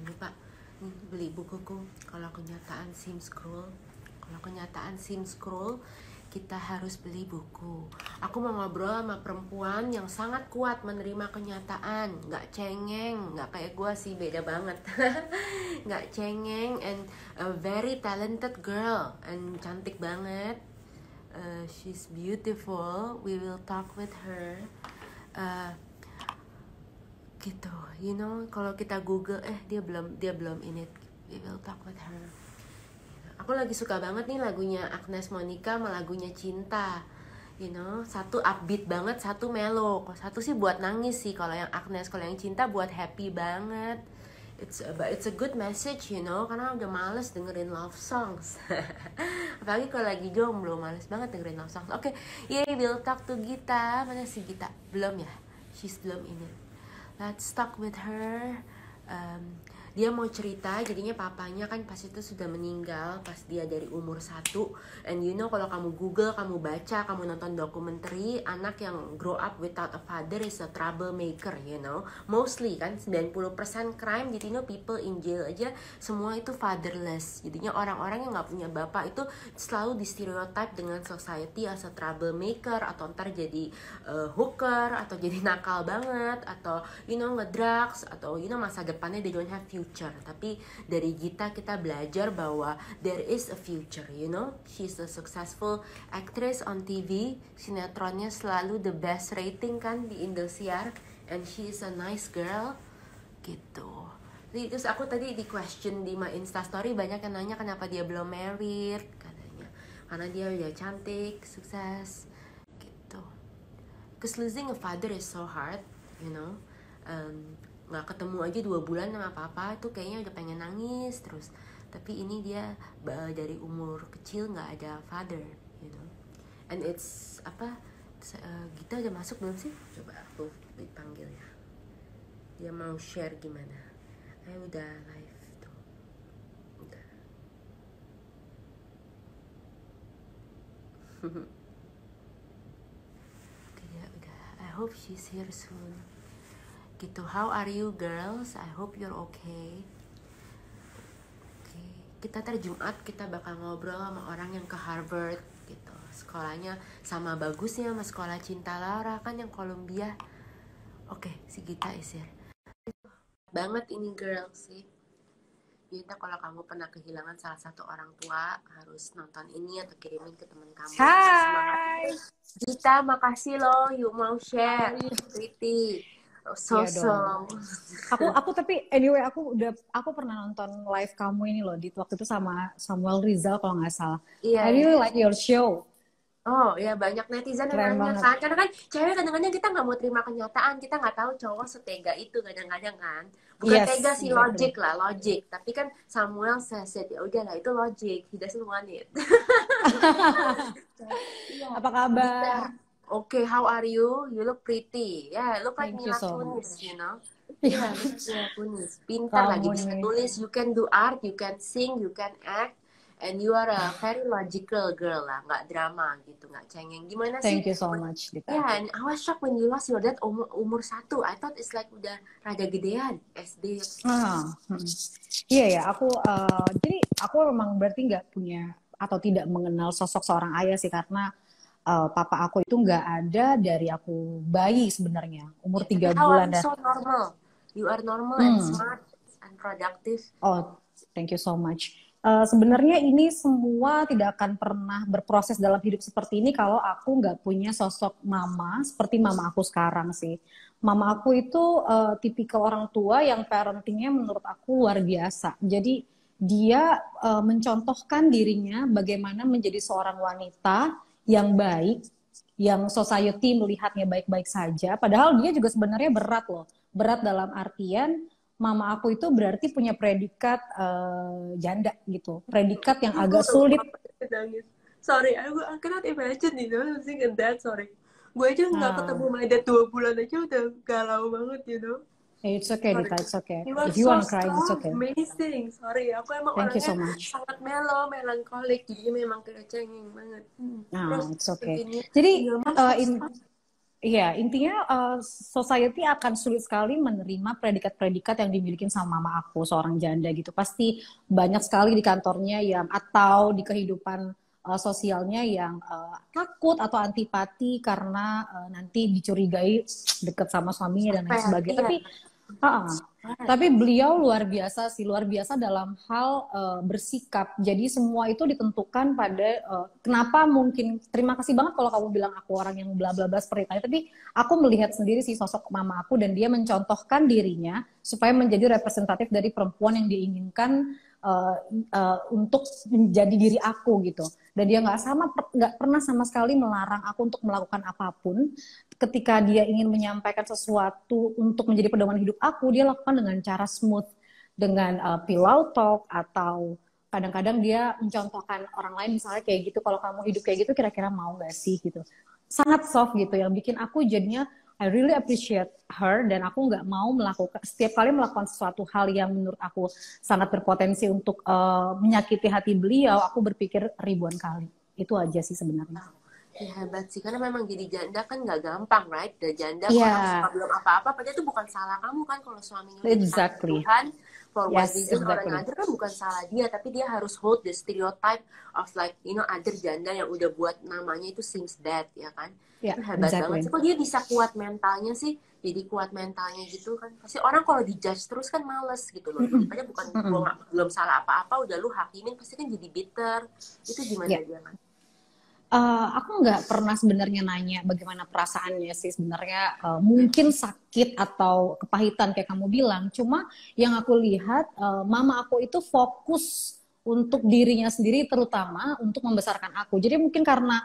lupa. Beli bukuku. Kalau kenyataan seems cruel. Kalau kenyataan seems cruel, kita harus beli buku. Aku mau ngobrol sama perempuan yang sangat kuat menerima kenyataan, nggak cengeng, nggak kayak gue sih, beda banget. Nggak cengeng, and a very talented girl, and cantik banget. She's beautiful. We will talk with her. Gitu, you know, kalau kita Google, dia belum in it. We will talk with her. Aku lagi suka banget nih lagunya Agnes Monica sama lagunya Cinta. You know, satu upbeat banget, satu mellow. Kalau satu sih buat nangis sih kalau yang Agnes, kalau yang Cinta buat happy banget. It's a good message, you know, karena udah males dengerin love songs. Apalagi kalau lagi jomblo, males banget dengerin love songs. Oke, we'll talk to Gita. Mana sih Gita? Belum ya? She's belum ini. Let's talk with her. Dia mau cerita, jadinya papanya kan pas itu sudah meninggal pas dia dari umur 1. And you know, kalau kamu Google, kamu baca, kamu nonton dokumenter, anak yang grow up without a father is a troublemaker, you know. Mostly kan 90% crime, jadi you know, people in jail aja semua itu fatherless. Jadinya orang-orang yang gak punya bapak itu selalu di stereotype dengan society as a troublemaker, atau ntar jadi hooker, atau jadi nakal banget, atau you know, ngedrugs, atau you know, masa depannya they don't have future. Tapi dari Gita kita belajar bahwa there is a future, you know. She's a successful actress on TV. Sinetronnya selalu the best rating kan di Indosiar. And she is a nice girl gitu. Terus aku tadi di question di my Instastory, banyak yang nanya kenapa dia belum married. Katanya karena dia udah cantik, sukses gitu. Because losing a father is so hard, you know. Nggak ketemu aja 2 bulan sama papa tuh kayaknya udah pengen nangis terus. Tapi ini dia dari umur kecil nggak ada father, you know. And it's apa? Gita udah masuk belum sih? Coba aku dipanggil ya. Dia mau share gimana? Udah live tuh. Udah. Udah. I hope she's here soon. Gitu, how are you girls? I hope you're okay. Okay. Kita Jumat kita bakal ngobrol sama orang yang ke Harvard gitu. Sekolahnya sama bagusnya sama sekolah Cinta Laura kan yang Columbia. Oke, si Gita is here. Banget ini girls sih. Gita, kalau kamu pernah kehilangan salah satu orang tua, harus nonton ini atau kirimin ke teman kamu. Hai Gita, makasih loh, you mau share. Pretty. Iya dong. Aku tapi anyway aku pernah nonton live kamu ini loh di waktu itu sama Samuel Rizal kalau nggak salah. Iya. I really like your show. Oh ya, banyak netizen yang nanya kan, karena kan cewek kadang-kadang kita nggak mau terima kenyataan, kita nggak tahu cowok setega itu kadang-kadang kan, bukan tega sih, exactly. Logic, tapi kan Samuel says ya udahlah itu logic, he doesn't want it. Apa kabar? Okay, how are you? You look pretty. Yeah, look like Mila Kunis, you know. Yeah, Mila Kunis. Pintar lagi, bisa tulis. You can do art, you can sing, you can act, and you are a very logical girl lah, nggak drama gitu, nggak cengeng. Gimana sih? Thank you so much, Dita. Yeah, and I was shocked when you lost your dad umur 1. I thought it's like udah rada gedean, SD. Iya ya, jadi aku memang berarti nggak punya atau tidak mengenal sosok seorang ayah sih, karena papa aku itu nggak ada dari aku bayi sebenarnya, umur 3 bulan. So normal. You are normal and smart and productive. Oh, thank you so much. Sebenarnya ini semua tidak akan pernah berproses dalam hidup seperti ini kalau aku nggak punya sosok mama seperti mama aku sekarang sih. Mama aku itu tipikal orang tua yang parentingnya menurut aku luar biasa. Jadi dia mencontohkan dirinya bagaimana menjadi seorang wanita yang baik, yang society melihatnya baik-baik saja. Padahal dia juga sebenarnya berat loh. Berat dalam artian mama aku itu berarti punya predikat janda gitu. Predikat yang agak sulit. Sorry, I cannot imagine, you know, seeing that, sorry. Gue aja nggak ketemu my dad 2 bulan aja udah galau banget, you know. It's okay, Dita, it's okay. If you want to cry, it's okay. Amazing, sorry. Aku emang orangnya sangat mellow, melankolik, jadi memang kecengeng banget. It's okay. Jadi Iya, intinya society akan sulit sekali menerima predikat-predikat yang dimiliki sama mama aku, seorang janda gitu. Pasti banyak sekali di kantornya yang atau di kehidupan sosialnya yang takut atau antipati karena nanti dicurigai deket sama suaminya dan lain Sampai sebagainya. iya. Tapi beliau luar biasa sih, luar biasa dalam hal bersikap. Jadi semua itu ditentukan pada kenapa mungkin. Terima kasih banget kalau kamu bilang aku orang yang bla bla bla seperti itu. Tapi aku melihat sendiri sih sosok mama aku dan dia mencontohkan dirinya supaya menjadi representatif dari perempuan yang diinginkan untuk menjadi diri aku gitu. Dan dia nggak pernah sama sekali melarang aku untuk melakukan apapun. Ketika dia ingin menyampaikan sesuatu untuk menjadi pedoman hidup aku, dia lakukan dengan cara smooth, dengan pillow talk, atau kadang-kadang dia mencontohkan orang lain misalnya kayak gitu, kalau kamu hidup kayak gitu kira-kira mau gak sih gitu. Sangat soft gitu yang bikin aku jadinya I really appreciate her dan aku nggak mau melakukan setiap kali melakukan sesuatu hal yang menurut aku sangat berpotensi untuk menyakiti hati beliau, aku berpikir ribuan kali. Itu aja sih sebenarnya. Ya hebat sih, karena memang jadi janda kan nggak gampang, right? Dan janda orang suka Iya, belum apa-apa, padahal itu bukan salah kamu kan kalau suaminya udah dipanggil exactly. Tuhan, for what Yes, reason orang exactly. ngajar kan bukan salah dia, tapi dia harus hold the stereotype of like, you know, other janda yang udah buat namanya itu seems bad, ya kan? Ya, Itu hebat banget sih, exactly. kok dia bisa kuat mentalnya sih, jadi kuat mentalnya gitu kan. Pasti orang kalau dijudge terus kan males gitu loh, Mm-mm. daripada bukan gua Mm-mm. belum salah apa-apa, udah lu hakimin, pasti kan jadi bitter. Itu Ya, gimana dia kan? aku nggak pernah sebenarnya nanya bagaimana perasaannya sih sebenarnya. Mungkin sakit atau kepahitan kayak kamu bilang. Cuma yang aku lihat, mama aku itu fokus untuk dirinya sendiri, terutama untuk membesarkan aku. Jadi mungkin karena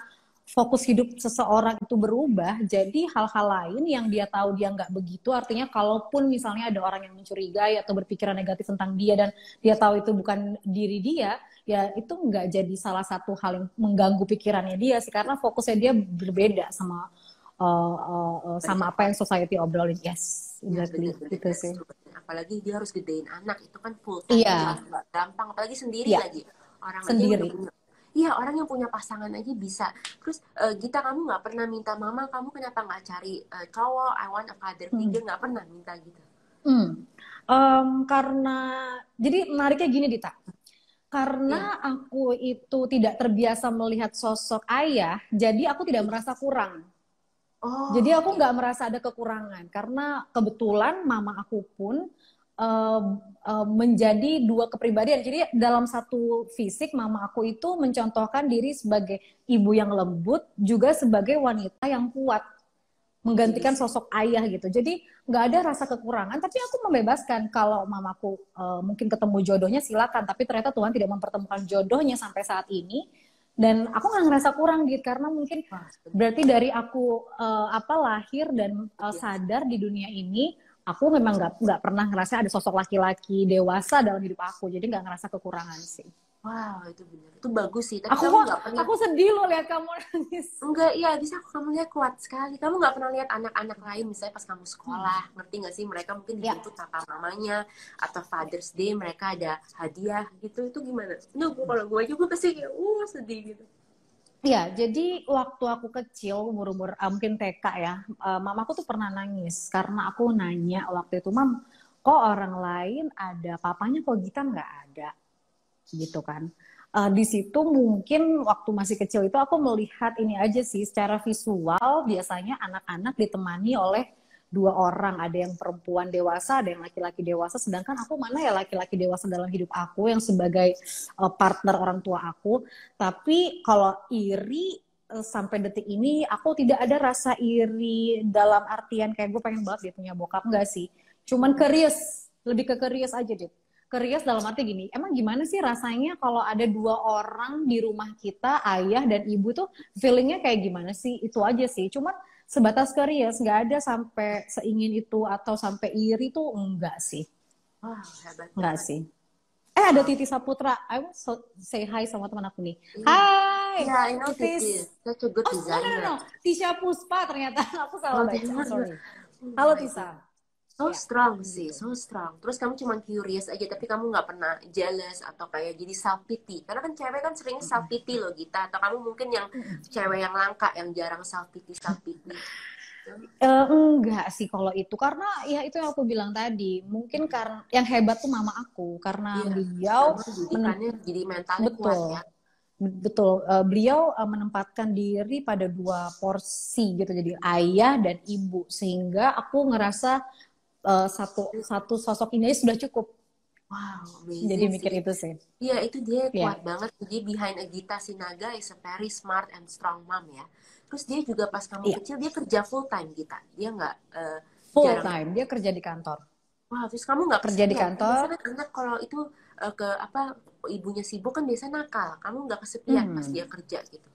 fokus hidup seseorang itu berubah, jadi hal-hal lain yang dia tahu dia nggak begitu, artinya kalaupun misalnya ada orang yang mencurigai atau berpikiran negatif tentang dia dan dia tahu itu bukan diri dia, ya itu nggak jadi salah satu hal yang mengganggu pikirannya dia sih, karena fokusnya dia berbeda sama sama apa yang society obrolin. Yes, Ya exactly, bener-bener gitu that's sih. true. Apalagi dia harus gedein anak itu kan full time Iya, job gak gampang, apalagi sendiri iya, lagi orang aja yang udah sendiri. punya. Iya, orang yang punya pasangan aja bisa. Terus Gita, kamu nggak pernah minta mama kamu kenapa nggak cari cowok, I want a father Hmm. figure, nggak pernah minta gitu? Hmm. Karena jadi menariknya gini Dita, Iya. karena aku itu tidak terbiasa melihat sosok ayah, jadi aku tidak merasa kurang. Jadi Oh aku oke. nggak merasa ada kekurangan karena kebetulan mama aku pun menjadi dua kepribadian. Jadi dalam satu fisik mama aku itu mencontohkan diri sebagai ibu yang lembut, juga sebagai wanita yang kuat, Jadi menggantikan sosok ayah gitu. Jadi nggak ada rasa kekurangan, tapi aku membebaskan kalau mamaku mungkin ketemu jodohnya silakan. Tapi ternyata Tuhan tidak mempertemukan jodohnya sampai saat ini. Dan aku nggak ngerasa kurang gitu karena mungkin wah bener. berarti dari aku lahir dan Iya. sadar di dunia ini, aku memang nggak pernah ngerasa ada sosok laki-laki dewasa dalam hidup aku. Jadi nggak ngerasa kekurangan sih. Wow itu bener. Itu bagus sih. Tapi Aku kamu kok nggak pernah. aku sedih loh lihat kamu nangis. Enggak, iya bisa kamu lihat kuat sekali. Kamu nggak pernah lihat anak-anak lain, misalnya pas kamu Hmm. sekolah, ngerti nggak sih? Mereka mungkin Ya, dijemput kakak mamanya, atau Father's Day mereka ada hadiah gitu. Itu gimana? Nah, kalau gue juga pasti kayak, sedih gitu. ya, jadi waktu aku kecil, umur-umur mungkin TK ya, mamaku tuh pernah nangis karena aku nanya waktu itu, Mam, kok orang lain ada papanya, kok Gita nggak ada, gitu kan. Di situ mungkin waktu masih kecil itu aku melihat ini aja sih, secara visual biasanya anak-anak ditemani oleh dua orang, ada yang perempuan dewasa, ada yang laki-laki dewasa, sedangkan aku mana ya laki-laki dewasa dalam hidup aku yang sebagai partner orang tua aku. Tapi kalau iri sampai detik ini aku tidak ada rasa iri dalam artian kayak gue pengen banget dia punya bokap, enggak sih. Cuman curious, lebih ke curious aja deh. Curious dalam arti gini, emang gimana sih rasanya kalau ada dua orang di rumah kita, ayah dan ibu tuh feelingnya kayak gimana sih? Itu aja sih. Cuman sebatas curious, nggak ada sampai seingin itu atau sampai iri tuh enggak sih. Wah, hebat Enggak banget. sih. Ada Wow. Titi Saputra. I will say hi sama teman aku nih. Iya. Hai, Iya, I know Titi. Titis. Such a good Oh, no, no, no, designer. no. Tisha Puspa ternyata. Aku salah Oh, baca. designer. Sorry. Oh Halo my God. Tisa. So Ya, strong sih, gitu. so strong. Terus kamu cuma curious aja, tapi kamu nggak pernah jealous atau kayak jadi self pity. Karena kan cewek kan sering self pity loh Gita. Atau kamu mungkin yang cewek yang langka, yang jarang self pity, self pity. Enggak sih kalau itu, karena ya itu yang aku bilang tadi, mungkin karena yang hebat tuh mama aku, karena Iya, beliau memang didikannya jadi mentalnya kuat betul, ya. betul, beliau menempatkan diri pada dua porsi gitu, jadi ayah dan ibu, sehingga aku ngerasa satu satu sosok ini aja sudah cukup. Wow, Jadi amazing mikir sih. itu sih. Iya, itu dia kuat Ya, banget. Jadi behind a Gita Sinaga is a very smart and strong mom ya. Terus dia juga pas kamu iya, kecil dia kerja full time Gita. Dia nggak full jarang. time. Dia kerja di kantor. Wah, terus kamu nggak Kerja di kesepian. Kan kantor. biasanya anak kalau itu ke apa ibunya sibuk kan biasa nakal. Kamu nggak kesepian pas Hmm. dia kerja gitu.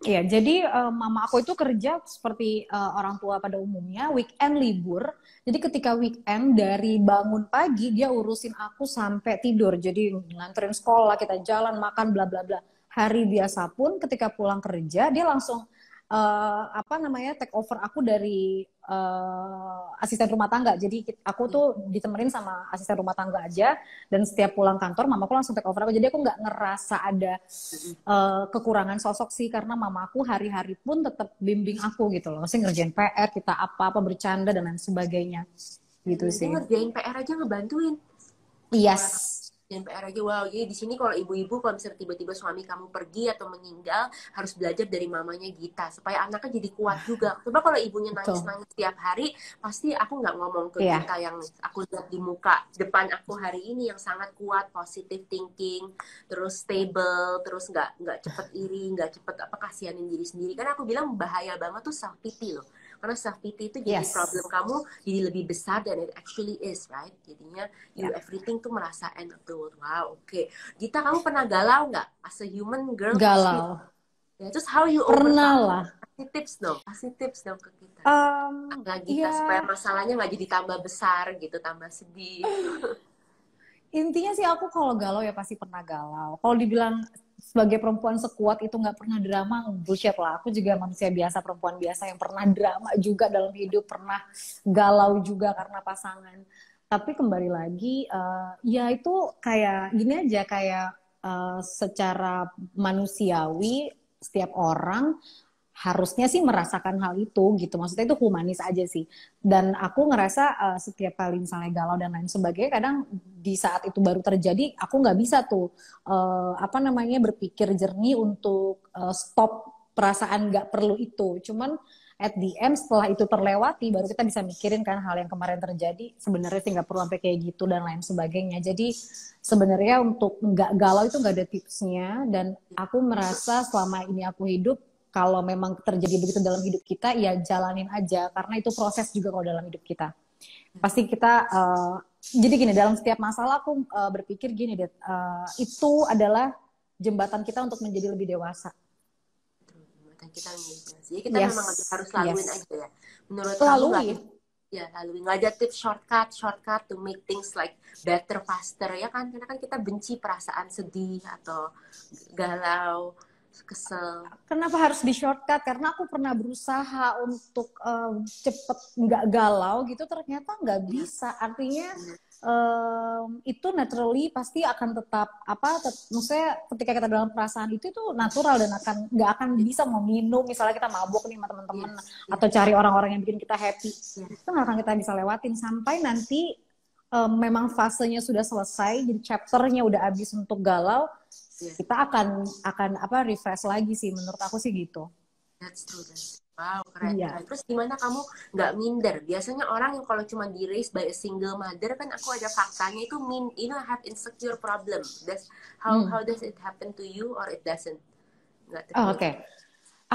Iya, jadi mama aku itu kerja seperti orang tua pada umumnya, weekend libur. Jadi ketika weekend dari bangun pagi dia urusin aku sampai tidur. Jadi nganterin sekolah, kita jalan, makan, bla bla bla. Hari biasa pun ketika pulang kerja dia langsung apa namanya take over aku dari asisten rumah tangga. Jadi aku Ya. tuh ditemenin sama asisten rumah tangga aja, dan setiap pulang kantor mamaku langsung take over aku. Jadi aku nggak ngerasa ada Mm-mm. kekurangan sosok sih, karena mamaku hari-hari pun tetap bimbing aku gitu loh. Masih ngerjain PR, kita apa-apa bercanda dan lain sebagainya. Gitu Dia sih. ngerjain PR aja ngebantuin. Wah, Yes. dan PR aja wow. Jadi di sini kalau ibu-ibu kalau misalnya tiba-tiba suami kamu pergi atau meninggal harus belajar dari mamanya Gita supaya anaknya jadi kuat juga. Coba kalau ibunya Betul. nangis-nangis tiap hari, pasti aku nggak ngomong ke Iya. Gita yang aku lihat di muka depan aku hari ini yang sangat kuat, positive thinking, terus stable, terus nggak cepet iri, nggak cepet apa kasihanin diri sendiri. Karena aku bilang bahaya banget tuh self pity loh. Karena self pity itu jadi Yes. problem kamu jadi lebih besar dan it actually is, right? Jadinya you Ya. everything tuh merasa end of the world. Wow, oke. Okay. Gita, kamu pernah galau nggak? As a human girl pasti. Galau. Ya, terus how you Pernah overcome? lah. Kasih tips dong ke kita. Nggak Gita supaya Ya, masalahnya nggak jadi tambah besar gitu, tambah sedih. intinya sih aku kalau galau ya pasti pernah galau. Kalau dibilang sebagai perempuan sekuat itu nggak pernah drama, bullshit lah. Aku juga manusia biasa, perempuan biasa yang pernah drama juga dalam hidup, pernah galau juga karena pasangan. Tapi kembali lagi, ya itu kayak gini aja, kayak secara manusiawi setiap orang harusnya sih merasakan hal itu gitu. Maksudnya itu humanis aja sih. Dan aku ngerasa setiap kali misalnya galau dan lain sebagainya, kadang di saat itu baru terjadi, aku nggak bisa tuh apa namanya berpikir jernih untuk stop perasaan nggak perlu itu. Cuman at the end setelah itu terlewati, baru kita bisa mikirin kan hal yang kemarin terjadi sebenarnya sih nggak perlu sampai kayak gitu dan lain sebagainya. Jadi sebenarnya untuk nggak galau itu nggak ada tipsnya, dan aku merasa selama ini aku hidup, kalau memang terjadi begitu dalam hidup kita, ya jalanin aja, karena itu proses juga kalau dalam hidup kita. Pasti kita jadi gini, dalam setiap masalah aku berpikir gini deh, itu adalah jembatan kita untuk menjadi lebih dewasa. Jembatan kita nih. Jadi kita memang Yes, harus laluin yes. aja ya. Menurut kamu nggak? Lalui. Ya, lalu nggak ada tips shortcut to make things like better faster ya kan? Karena kan kita benci perasaan sedih atau galau, kesel. Kenapa harus di shortcut? Karena aku pernah berusaha untuk cepet nggak galau gitu, ternyata nggak Ya, bisa. Artinya benar. itu naturally pasti akan tetap apa? Maksudnya ketika kita dalam perasaan itu natural, dan akan nggak akan bisa meminum. Misalnya kita mabuk nih sama teman-teman Yes, atau yes, cari orang-orang yang bikin kita happy, yes, itu nggak akan kita bisa lewatin sampai nanti memang fasenya sudah selesai, jadi chapternya udah habis untuk galau, yes. kita akan apa refresh lagi sih, menurut aku sih gitu. That's true. Wow, keren, Iya. keren. Terus gimana kamu nggak minder? Biasanya orang yang kalau cuma di raised by a single mother kan aku ada faktanya itu have insecure problem. That's how Hmm. does it happen to you or it doesn't? Nggak Oh, terjadi. oke.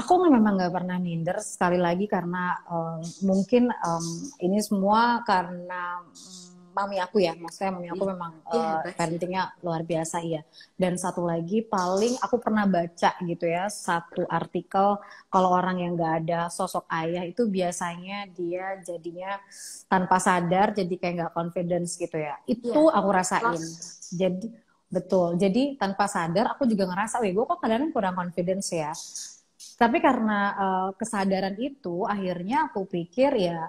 Aku memang nggak pernah minder, sekali lagi karena mungkin ini semua karena mami aku ya, maksudnya mami aku Iya, memang iya hebat sih. parentingnya luar biasa ya. Dan satu lagi, paling aku pernah baca gitu ya, satu artikel, kalau orang yang nggak ada sosok ayah itu biasanya dia jadinya tanpa sadar jadi kayak nggak confidence gitu ya. Iya, Itu aku rasain. lost. Jadi betul. Jadi tanpa sadar aku juga ngerasa, weh gue kok kadang kurang confidence ya. Tapi karena kesadaran itu, akhirnya aku pikir ya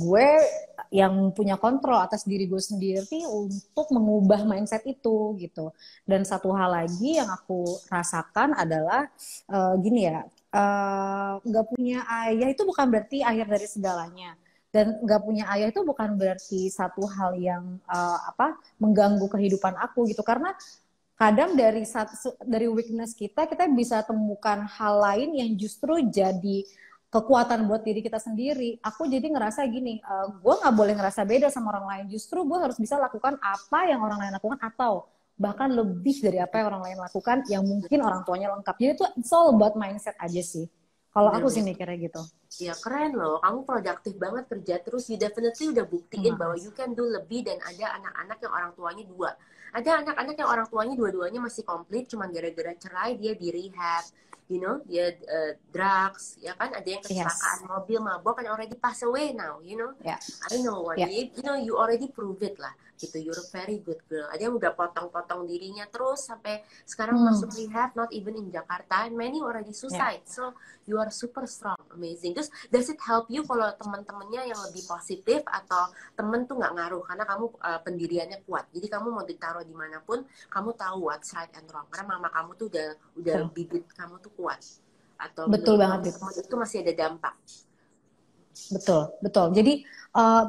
gue yang punya kontrol atas diri gue sendiri untuk mengubah mindset itu gitu. Dan satu hal lagi yang aku rasakan adalah gini ya. nggak punya ayah itu bukan berarti akhir dari segalanya. Dan nggak punya ayah itu bukan berarti satu hal yang mengganggu kehidupan aku gitu. Karena kadang dari weakness kita bisa temukan hal lain yang justru jadi kekuatan buat diri kita sendiri. Aku jadi ngerasa gini, gue nggak boleh ngerasa beda sama orang lain. Justru gue harus bisa lakukan apa yang orang lain lakukan atau bahkan lebih dari apa yang orang lain lakukan yang mungkin orang tuanya lengkap. Jadi itu it's all about mindset aja sih. Kalau aku sih Bener-bener. mikirnya gitu. Ya keren loh, kamu produktif banget kerja terus. You definitely udah buktiin bahwa you Makasih. can do lebih. Dan ada anak-anak yang orang tuanya dua. Ada anak-anak yang orang tuanya dua-duanya masih komplit, cuman gara-gara cerai dia di rehab. You know, dia drugs, ya kan? Ada yang Yes. kecelakaan mobil, mabok, and already pass away now, you know. Ya. I know what Ya. you know, you already prove it lah. Gitu, you're a very good girl. Ada yang udah potong-potong dirinya terus sampai sekarang Hmm. masuk rehab, not even in Jakarta. And many already Ya. suicide. So you are super strong, amazing. Terus does it help you kalau teman-temannya yang lebih positif atau temen tuh nggak ngaruh karena kamu pendiriannya kuat. Jadi kamu mau ditaruh dimanapun, kamu tahu what's right and wrong. Karena mama kamu tuh udah Betul. bibit kamu tuh kuat. Atau Betul menurut banget, kamu Dit. teman itu masih ada dampak? Betul, betul. Jadi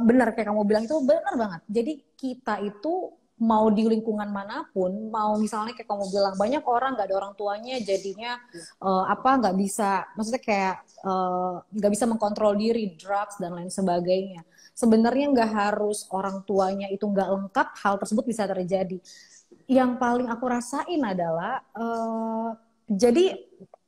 benar kayak kamu bilang itu benar banget. Jadi kita itu mau di lingkungan manapun, mau misalnya kayak kamu bilang banyak orang nggak ada orang tuanya, jadinya nggak bisa, maksudnya kayak nggak bisa mengkontrol diri, drugs dan lain sebagainya. Sebenarnya nggak harus orang tuanya itu nggak lengkap, hal tersebut bisa terjadi. Yang paling aku rasain adalah jadi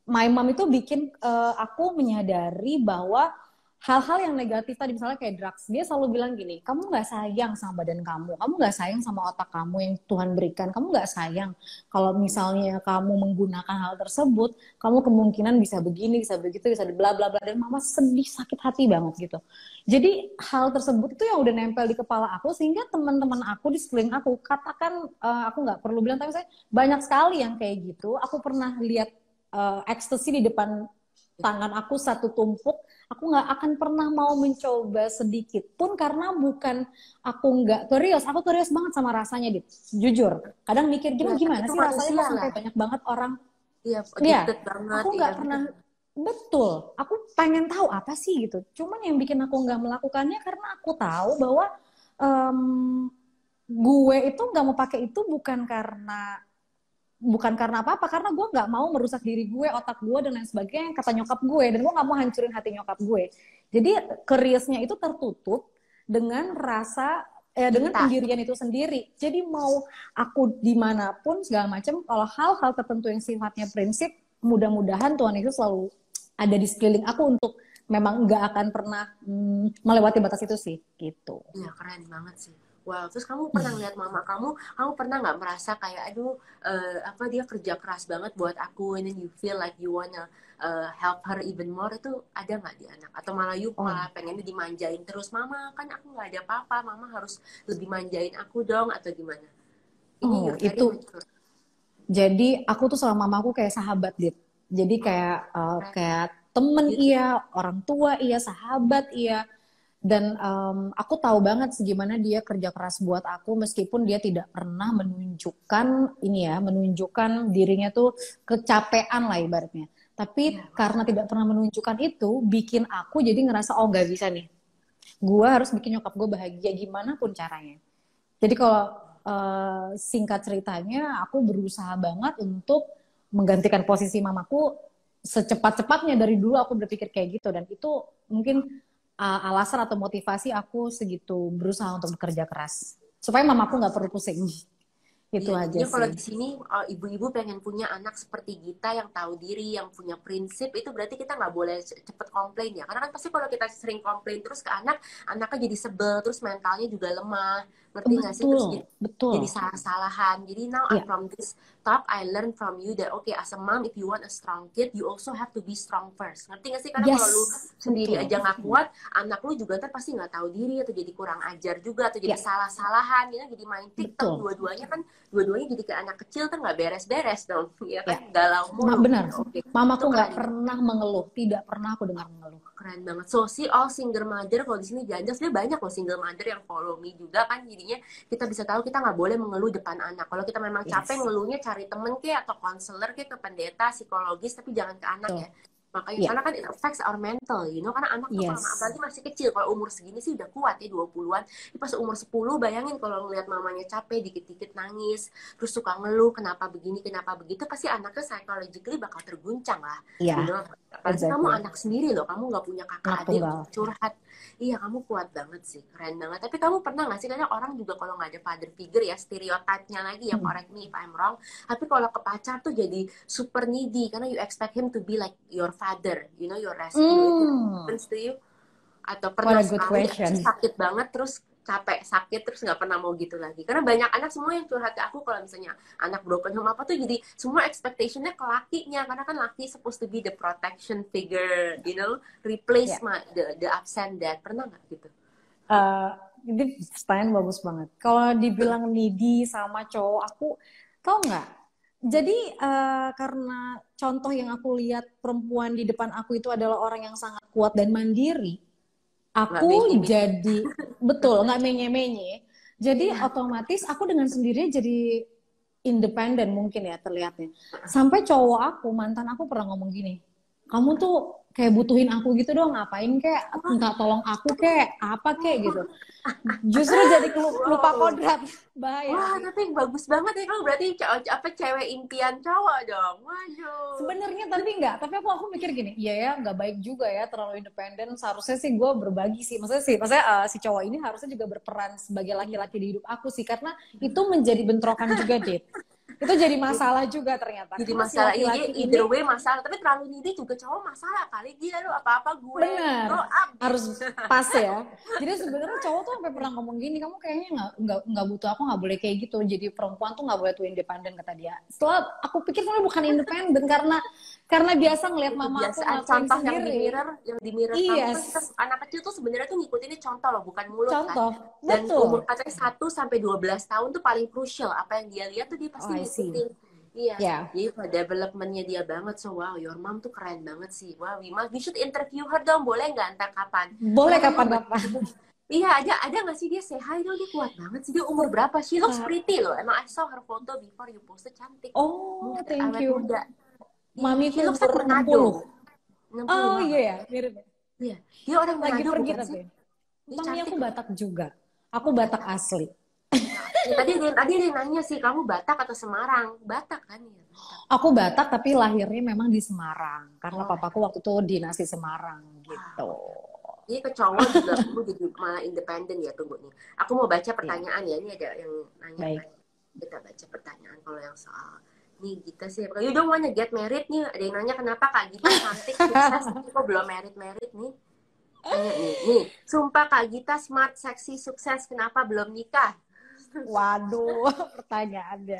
my mom itu bikin aku menyadari bahwa hal-hal yang negatif tadi misalnya kayak drugs, dia selalu bilang gini, kamu nggak sayang sama badan kamu nggak sayang sama otak kamu yang Tuhan berikan, kamu nggak sayang kalau misalnya kamu menggunakan hal tersebut, kamu kemungkinan bisa begini, bisa begitu, bisa bla bla bla, dan mama sedih sakit hati banget gitu. Jadi hal tersebut itu yang udah nempel di kepala aku sehingga teman-teman aku di sekeliling aku, katakan aku nggak perlu bilang, tapi saya banyak sekali yang kayak gitu. Aku pernah lihat ekstasi di depan tangan aku satu tumpuk, aku nggak akan pernah mau mencoba sedikit pun karena bukan aku nggak curious, aku curious banget sama rasanya, Dit. Jujur, kadang mikir Ya, gimana itu sih rasanya manusia kok sampai lah. banyak banget orang. Iya, Ya, addicted banget. aku Iya, nggak pernah, bener. betul, aku pengen tahu apa sih gitu. Cuman yang bikin aku nggak melakukannya karena aku tahu bahwa em, gue itu nggak mau pakai itu bukan karena apa-apa, karena gue nggak mau merusak diri gue, otak gue dan lain sebagainya yang kata nyokap gue, dan gue nggak mau hancurin hati nyokap gue. Jadi curiousnya itu tertutup dengan dengan Cinta. pendirian itu sendiri. Jadi mau aku dimanapun segala macam, kalau hal-hal tertentu yang sifatnya prinsip, mudah-mudahan Tuhan itu selalu ada di sekeliling aku untuk memang nggak akan pernah melewati batas itu sih, gitu. Iya, keren banget sih. Wow, terus kamu pernah ngeliat mama kamu pernah nggak merasa kayak, aduh, apa dia kerja keras banget buat aku, and then you feel like you wanna help her even more, itu ada nggak di anak? Atau malah you Oh, malah pengennya dimanjain terus, mama kan aku nggak ada apa-apa, mama harus lebih manjain aku dong, atau gimana? Ini oh you're very itu. mature. Jadi aku tuh sama mamaku kayak sahabat, Dit. Jadi Oh, kayak keren. temen Beautiful. iya, orang tua iya, sahabat iya. Dan aku tahu banget gimana dia kerja keras buat aku meskipun dia tidak pernah menunjukkan dirinya tuh kecapean lah ibaratnya. Iya, Tapi karena tidak pernah menunjukkan itu, bikin aku jadi ngerasa oh nggak bisa nih. Gua harus bikin nyokap gue bahagia gimana pun caranya. Jadi kalau singkat ceritanya, aku berusaha banget untuk menggantikan posisi mamaku secepat-cepatnya. Dari dulu aku berpikir kayak gitu, dan itu mungkin alasan atau motivasi aku segitu berusaha untuk bekerja keras supaya mamaku nggak perlu pusing. Itu iya, aja jadinya kalau sih. di sini ibu-ibu pengen punya anak seperti Gita yang tahu diri, yang punya prinsip, itu berarti kita nggak boleh cepet komplain ya. Karena kan pasti kalau kita sering komplain terus ke anak, anaknya jadi sebel, terus mentalnya juga lemah, ngerti nggak sih? Terus Betul, jadi betul. salah-salahan. Jadi now Iya, from this talk, I learn from you that okay, as a mom, if you want a strong kid, you also have to be strong first. Ngerti nggak sih? Karena kalau lu yes, sendiri betul. aja nggak kuat, anak lu juga ntar pasti nggak tahu diri, atau jadi kurang ajar juga, atau jadi Ya, salah-salahan, ya jadi main TikTok, betul. dua-duanya kan, dua-duanya jadi kayak anak kecil kan, nggak beres-beres dong, ya Ya, kan, galau mulu benar. gitu. Oke, itu Mamaku nggak keren. pernah mengeluh, tidak pernah aku dengar mengeluh. Keren banget. So, si all single mother, kalau di sini Janjas, dia banyak loh single mother yang follow me juga kan. Jadinya kita bisa tahu kita nggak boleh mengeluh depan anak. Kalau kita memang capek Yes, ngeluhnya, cari temen ke atau konselor ke pendeta, psikologis, tapi jangan ke anak betul. ya. Makanya Iya, karena kan it affects our mental, karena anak tuh kalau yes. apalagi masih kecil, kalau umur segini sih udah kuat ya 20-an. Pas umur 10 bayangin kalau ngeliat mamanya capek, dikit-dikit nangis, terus suka ngeluh kenapa begini, kenapa begitu, pasti anaknya psychologically bakal terguncang lah, Iya, apalagi kamu exactly. anak sendiri loh, kamu nggak punya kakak Anak adik tunggal. untuk curhat. Iya, kamu kuat banget sih, keren banget. Tapi kamu pernah nggak sih, kadang orang juga kalau nggak ada father figure ya, stereotipnya lagi ya, Hmm. correct me if I'm wrong, tapi kalau ke pacar tuh jadi super needy karena you expect him to be like your father, your rescue. It Hmm. happens to you? Atau What pernah a good sekali abis itu question. sakit banget, terus capek sakit, terus nggak pernah mau gitu lagi? Karena banyak anak semua yang curhat ke aku kalau misalnya anak broken home apa tuh, jadi semua expectationnya ke lakinya, karena kan laki supposed to be the protection figure, replace Ya, the absent dad. Pernah nggak gitu? eh, ini pertanyaan bagus banget. Kalau dibilang needy sama cowok, aku tau nggak? Jadi karena contoh yang aku lihat perempuan di depan aku itu adalah orang yang sangat kuat dan mandiri, Nggak menye. aku jadi betul nggak menye-menye. Jadi Iya. otomatis aku dengan sendirinya jadi independen mungkin ya terlihatnya. Sampai cowok aku, mantan aku pernah ngomong gini, kamu tuh kayak butuhin aku gitu dong, ngapain kek, minta tolong aku kek, apa kek gitu. Justru jadi lupa Wow. kodrat, bahaya Wah, sih. tapi bagus banget ya, kamu berarti cewek impian cowok dong. Waduh. Sebenarnya tapi enggak, tapi aku mikir gini, iya ya nggak baik juga ya terlalu independen. Seharusnya sih gue berbagi sih, maksudnya si cowok ini harusnya juga berperan sebagai laki-laki di hidup aku sih, karena itu menjadi bentrokan juga, Dit. Itu jadi masalah juga ternyata, Jadi karena si masalah, iya, laki-laki either ini way masalah, tapi terlalu needy juga cowok masalah kali, dia lu apa-apa gue grow benar up harus bitch. pas ya. Jadi sebenarnya cowok tuh sampai pernah ngomong gini, kamu kayaknya nggak butuh aku, nggak boleh kayak gitu. Jadi perempuan tuh nggak boleh tuh independen kata dia. Setelah aku pikir sebenarnya bukan independen, karena biasa ngelihat Itu mama aku kebiasaan, ngelakuin contoh sendiri. yang di mirror kamu kan, kita Yes, anak kecil tuh sebenarnya tuh ngikutinnya contoh loh, bukan mulut kan. contoh Dan betul. umur katanya 1 sampai 12 tahun tuh paling crucial, apa yang dia lihat tuh dia Oh, pasti I see. ngikutin. Iya, Ya, jadi developmentnya dia banget. So wow, your mom tuh keren banget sih. Wow, we should interview her dong, boleh nggak entar kapan? boleh Karena kan dia kapan-kapan. iya, ada nggak sih dia say hi dong, dia kuat banget sih. Dia umur berapa? She looks pretty loh. Emang I saw her photo before you posted, cantik. Oh, Muda, thank awet you. muda. Iya, she Mamiku looks like umur 60. Manado. 60, Oh wow. iya ya, mirip ya. Iya, dia orang Lagi Manado pergi bukan sih? tapi. Dia Mami aku cantik loh. Batak juga. Aku Oh, Batak Batak. asli. Ya, tadi dia nanya sih, kamu Batak atau Semarang? Batak kan ya, Batak. Aku Batak tapi lahirnya memang di Semarang. Karena Oh, papaku waktu itu dinas di Semarang gitu. wow. Jadi ke cowok juga kamu jadi malah independen ya, tunggu nih. Aku mau baca Ya, pertanyaan ya, ini ada yang nanya kan. baik. Kita baca pertanyaan kalau yang soal nih Gita sih. You don't wanna get married nih. Ada yang nanya kenapa Kak Gita cantik, sukses, tapi kok belum merit nih? Tanya nih. Sumpah Kak Gita smart, seksi, sukses, kenapa belum nikah? Waduh, pertanyaannya.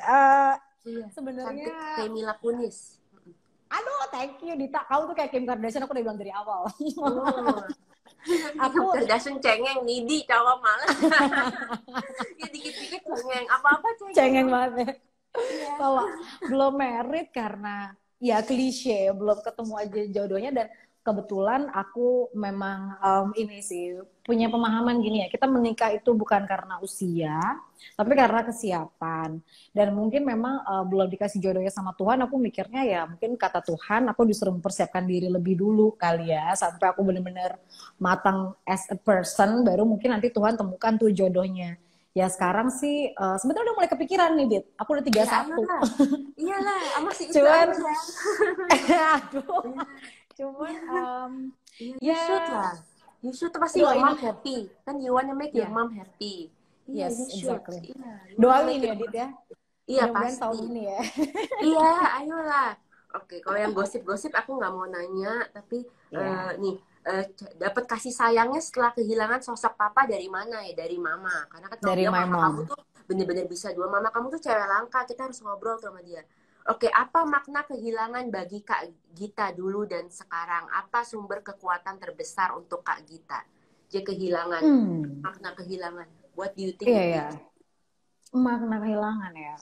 Iya, Sebenarnya, cantik kayak Mila Kunis. aduh, thank you Dita. Kamu tuh kayak Kim Kardashian, aku udah bilang dari awal. Oh, Aku Kardashian cengeng, needy, cowok males. Ya dikit-dikit cengeng, apa-apa cengeng cengeng. banget ya. Iya. Kalau belum merit karena ya klise, belum ketemu aja jodohnya. Dan kebetulan aku memang ini sih punya pemahaman gini ya, kita menikah itu bukan karena usia tapi karena kesiapan. Dan mungkin memang belum dikasih jodohnya sama Tuhan, aku mikirnya ya mungkin kata Tuhan aku disuruh mempersiapkan diri lebih dulu kali ya, sampai aku benar-benar matang as a person, baru mungkin nanti Tuhan temukan tuh jodohnya. Ya sekarang sih sebenarnya udah mulai kepikiran nih, Dit. Aku udah Ya 31. ayolah. Iyalah, masih itu Cuman aja. aduh, Iya, cuman iya, iya, you ya should lah. You should, pasti your doain mom aku. happy. Kan you wanna make your Ya, mom happy. Iya, you yes, should. exactly. Iya, you wanna Doain make ya, your Dit mom. ya. Iya, Mudah-mudahan tahun pasti. ini ya. Iya, ayolah. Oke, kalau yang gosip-gosip aku nggak mau nanya, tapi Ya, nih dapat kasih sayangnya setelah kehilangan sosok papa dari mana ya? Dari mama. Karena kan kamu dari bilang my mama kamu mom. tuh bener-bener bisa dua. Mama kamu tuh cewek langka. Kita harus ngobrol tuh sama dia. Oke, apa makna kehilangan bagi Kak Gita dulu dan sekarang? Apa sumber kekuatan terbesar untuk Kak Gita? Jadi kehilangan, Hmm, makna kehilangan. What do you think iya it ya. means? Makna kehilangan ya.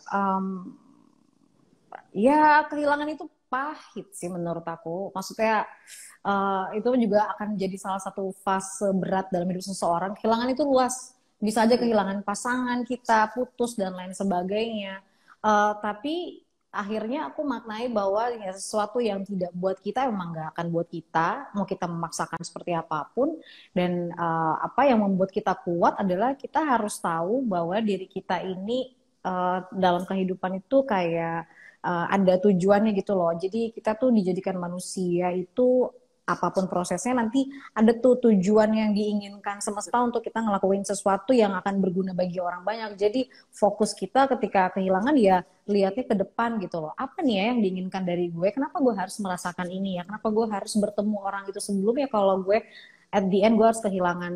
Ya kehilangan itu pahit sih menurut aku. Maksudnya itu juga akan menjadi salah satu fase berat dalam hidup seseorang. Kehilangan itu luas. Bisa aja kehilangan pasangan kita, putus dan lain sebagainya. Tapi akhirnya aku maknai bahwa ya sesuatu yang tidak buat kita memang nggak akan buat kita, mau kita memaksakan seperti apapun. Dan apa yang membuat kita kuat adalah kita harus tahu bahwa diri kita ini dalam kehidupan itu kayak ada tujuannya gitu loh. Jadi kita tuh dijadikan manusia itu apapun prosesnya nanti ada tuh tujuan yang diinginkan semesta untuk kita ngelakuin sesuatu yang akan berguna bagi orang banyak. Jadi fokus kita ketika kehilangan ya lihatnya ke depan gitu loh. Apa nih ya yang diinginkan dari gue? Kenapa gue harus merasakan ini ya? Kenapa gue harus bertemu orang itu sebelumnya kalau gue at the end gue harus kehilangan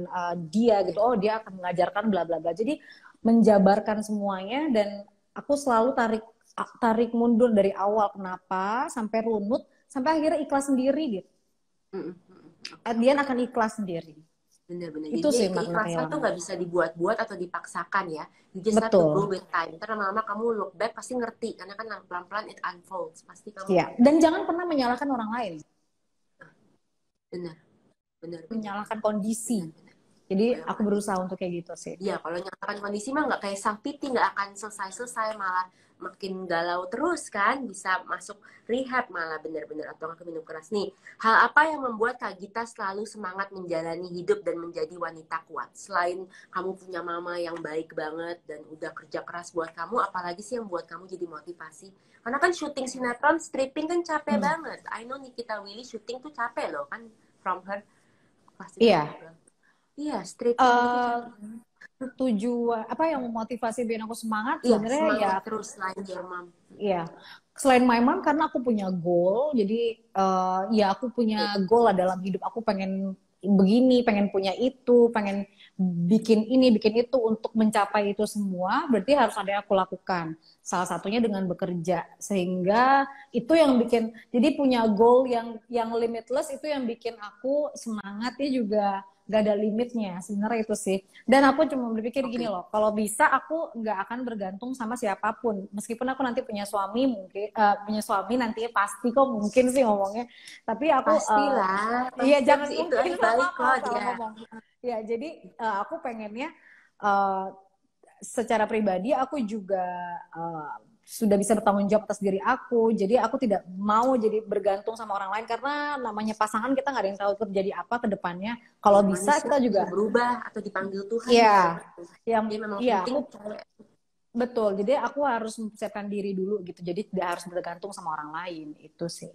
dia gitu. Oh, dia akan mengajarkan bla bla bla. Jadi menjabarkan semuanya dan aku selalu tarik mundur dari awal kenapa sampai runut sampai akhirnya ikhlas sendiri gitu. At the end akan ikhlas sendiri. Bener-bener. Itu Jadi sih makna keikhlasan tuh kehilangan. nggak bisa dibuat-buat atau dipaksakan ya. You just have to go Betul. with time. Ntar lama-lama kamu look back pasti ngerti. Karena kan pelan-pelan it unfolds. Pasti kamu Iya. Dan jangan pernah menyalahkan orang lain. bener. Bener. Menyalahkan kondisi. Bener. Jadi Yang aku berusaha untuk kayak gitu sih. ya kalau nyalakan kondisi mah nggak kayak sang piti, nggak akan selesai-selesai, malah makin galau terus kan, bisa masuk rehab malah bener-bener atau nggak minum keras nih. Hal apa yang membuat Kak Gita selalu semangat menjalani hidup dan menjadi wanita kuat? Selain kamu punya mama yang baik banget dan udah kerja keras buat kamu, apalagi sih yang buat kamu jadi motivasi? Karena kan syuting sinetron, stripping kan capek banget. I know Nikita Willy syuting tuh capek loh kan, from her pasti Iya. bilang. Iya, stripping gitu capek. Tujuan apa yang memotivasi biar aku semangat Iya, sebenarnya ya semangat terus selain dia mam. iya. Selain my mom karena aku punya goal, jadi ya aku punya goal lah dalam hidup. Aku pengen begini, pengen punya itu, pengen bikin ini, bikin itu untuk mencapai itu semua. Berarti harus ada yang aku lakukan. Salah satunya dengan bekerja, sehingga itu yang bikin. Jadi punya goal yang limitless itu yang bikin aku semangatnya juga gak ada limitnya. Sebenarnya itu sih. Dan aku cuma berpikir gini loh, kalau bisa aku nggak akan bergantung sama siapapun. Meskipun aku nanti punya suami mungkin, punya suami nantinya pasti kok mungkin sih ngomongnya. Tapi aku, Pastilah, iya pasti jangan abis itu mungkin balik kok salah dia. ngomong. Ya jadi aku pengennya uh, secara pribadi aku juga sudah bisa bertanggung jawab atas diri aku. Jadi aku tidak mau jadi bergantung sama orang lain karena namanya pasangan kita nggak ada yang tahu terjadi apa ke depannya. Kalau Ya, bisa manusia kita juga, bisa berubah atau dipanggil Tuhan iya, bisa. yang, Dia memang iya penting aku cewek. betul. Jadi aku harus mempersiapkan diri dulu gitu. Jadi tidak harus bergantung sama orang lain itu sih.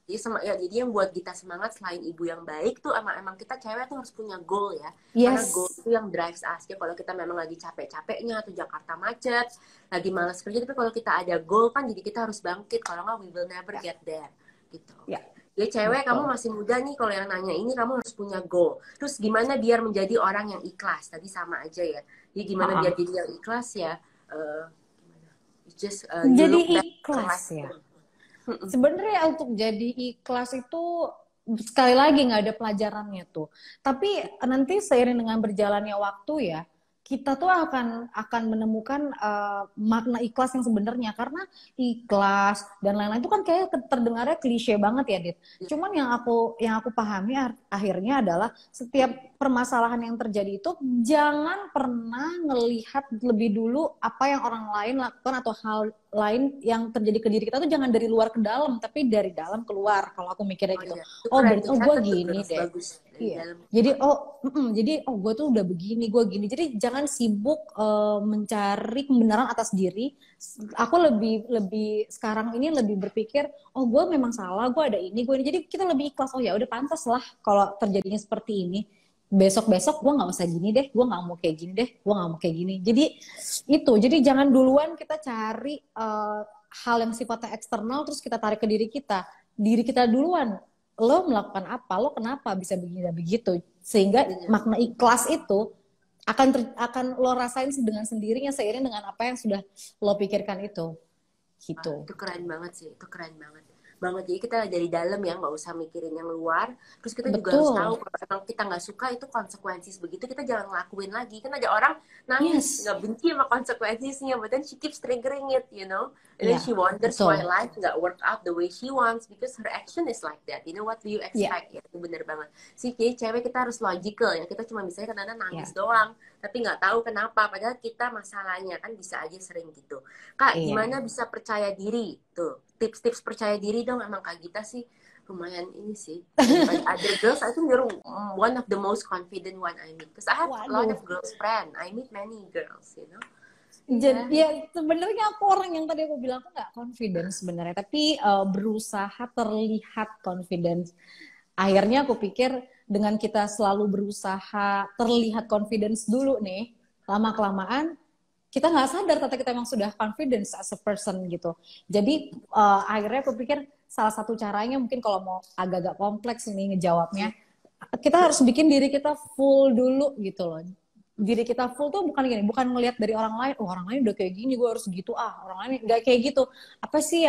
Jadi yang buat kita semangat selain ibu yang baik tuh emang kita cewek tuh harus punya goal ya. Karena goal Yes, itu yang drives us. Jadi kalau kita memang lagi capek-capeknya atau Jakarta macet, lagi malas kerja, tapi kalau kita ada goal kan jadi kita harus bangkit. Kalau nggak we will never ya, get there. Gitu. ya, Ya cewek kamu betul. masih muda nih, kalau yang nanya ini kamu harus punya goal. Terus gimana biar menjadi orang yang ikhlas? Tadi sama aja ya. Jadi gimana biar Ha-ha. jadi yang ikhlas ya? Gimana? It's just you Jadi look back to ikhlas life. ya. Sebenarnya untuk jadi ikhlas itu sekali lagi nggak ada pelajarannya tuh. Tapi nanti seiring dengan berjalannya waktu ya, kita tuh akan menemukan makna ikhlas yang sebenarnya karena ikhlas dan lain-lain itu kan kayak terdengarnya klise banget ya, Dit. Cuman yang aku pahami akhirnya adalah setiap permasalahan yang terjadi itu jangan pernah ngelihat lebih dulu apa yang orang lain lakukan atau hal lain yang terjadi ke diri kita tuh jangan dari luar ke dalam tapi dari dalam keluar kalau aku mikirnya Oh gitu. iya, itu Oh keren berarti tuh. oh gue Catat tuh gini deh. bagus dari Iya. dalam. Jadi gue tuh udah begini, gue gini. Jadi jangan sibuk mencari kebenaran atas diri. Aku lebih sekarang ini lebih berpikir, oh gue memang salah, gue ada ini, gue ini. Jadi kita lebih ikhlas. Oh ya udah pantas lah kalau terjadinya seperti ini. Besok-besok gue nggak usah gini deh, gue nggak mau kayak gini deh, gue nggak mau kayak gini. Jadi jadi jangan duluan kita cari hal yang sifatnya eksternal terus kita tarik ke diri kita duluan. Lo melakukan apa, lo kenapa bisa begini dan begitu, sehingga makna ikhlas itu akan lo rasain dengan sendirinya seiring dengan apa yang sudah lo pikirkan itu gitu. Itu keren banget sih, itu keren banget. banget. Jadi kita dari dalam ya, nggak usah mikirin yang luar. Terus kita juga harus tahu Betul. kalau emang kita nggak suka itu konsekuensi begitu, kita jangan ngelakuin lagi. Kan ada orang nangis Yes. nggak benci sama konsekuensinya, but then she keeps triggering it, you know, and then Ya, she wonders why betul. life nggak work out the way she wants because her action is like that. You know, what do you Ya, expect? Ya, itu bener banget sih. Jadi cewek kita harus logical ya, kita cuma bisa kadang-kadang nangis ya, doang tapi nggak tahu kenapa, padahal kita masalahnya kan bisa aja sering gitu. Kak, iya. gimana bisa percaya diri tuh, tips-tips percaya diri dong. Emang Kak Gita sih lumayan ini sih daripada other girls. I think you're one of the most confident one I meet because I have a lot Waduh. of girls friend, I meet many girls, you know. Jadi Iya. ya sebenarnya aku orang yang tadi aku bilang aku nggak confidence sebenarnya, tapi berusaha terlihat confidence. Akhirnya aku pikir dengan kita selalu berusaha terlihat confidence dulu nih, lama kelamaan kita nggak sadar ternyata kita emang sudah confidence as a person gitu. Jadi akhirnya aku pikir salah satu caranya mungkin kalau mau agak-agak kompleks ini ngejawabnya, kita harus bikin diri kita full dulu gitu loh. Diri kita full tuh bukan gini, bukan ngelihat dari orang lain, oh orang lain udah kayak gini, gue harus gitu, orang lain nggak kayak gitu. Apa sih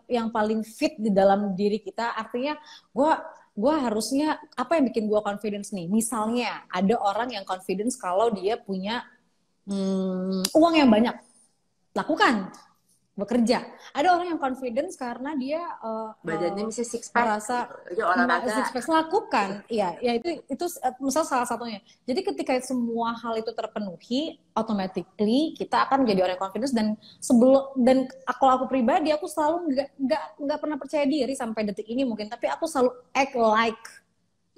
yang paling fit di dalam diri kita? Artinya gue harusnya apa yang bikin gue confidence nih? Misalnya ada orang yang confidence kalau dia punya uang yang banyak, lakukan, bekerja. Ada orang yang confidence karena dia Badannya bisa six pack merasa gitu, dia olahraga. six pack, lakukan. Iya, ya itu misal salah satunya. Jadi ketika semua hal itu terpenuhi, automatically kita akan menjadi orang yang confidence. Dan kalau aku pribadi, aku selalu nggak pernah percaya diri sampai detik ini mungkin, tapi aku selalu act like